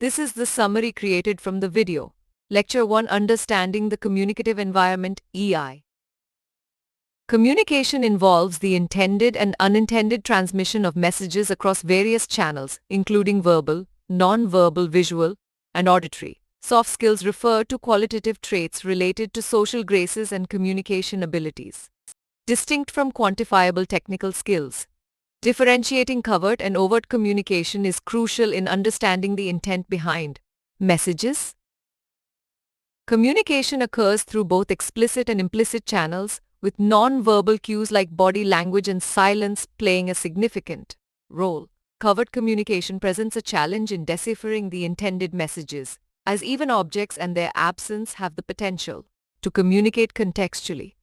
This is the summary created from the video. Lecture 1: Understanding the Communicative Environment (EI). Communication involves the intended and unintended transmission of messages across various channels, including verbal, non-verbal, visual, and auditory. Soft skills refer to qualitative traits related to social graces and communication abilities, distinct from quantifiable technical skills. Differentiating covert and overt communication is crucial in understanding the intent behind messages. Communication occurs through both explicit and implicit channels, with non-verbal cues like body language and silence playing a significant role. Covert communication presents a challenge in deciphering the intended messages, as even objects and their absence have the potential to communicate contextually.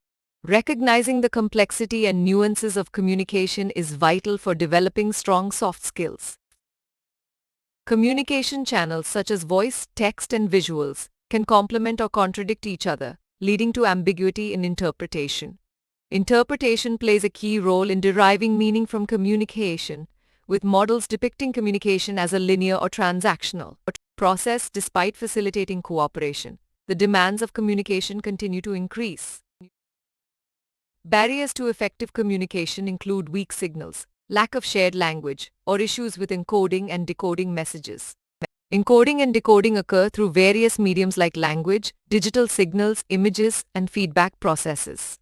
Recognizing the complexity and nuances of communication is vital for developing strong soft skills. Communication channels such as voice, text, and visuals can complement or contradict each other, leading to ambiguity in interpretation. Interpretation plays a key role in deriving meaning from communication, with models depicting communication as a linear or transactional process. Despite facilitating cooperation, the demands of communication continue to increase. Barriers to effective communication include weak signals, lack of shared language, or issues with encoding and decoding messages. Encoding and decoding occur through various mediums like language, digital signals, images, and feedback processes.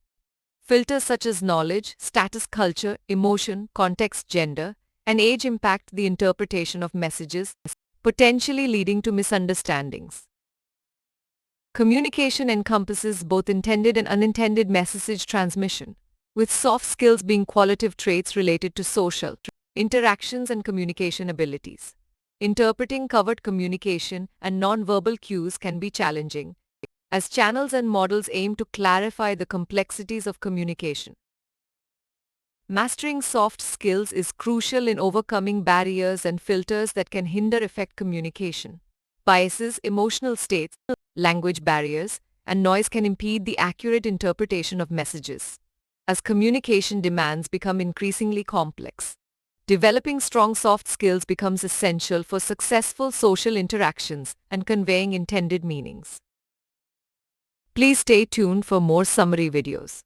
Filters such as knowledge, status, culture, emotion, context, gender, and age impact the interpretation of messages, potentially leading to misunderstandings. Communication encompasses both intended and unintended message transmission, with soft skills being qualitative traits related to social interactions and communication abilities. Interpreting covert communication and nonverbal cues can be challenging, as channels and models aim to clarify the complexities of communication. Mastering soft skills is crucial in overcoming barriers and filters that can hinder effective communication. Biases, emotional states, language barriers, and noise can impede the accurate interpretation of messages. As communication demands become increasingly complex, developing strong soft skills becomes essential for successful social interactions and conveying intended meanings. Please stay tuned for more summary videos.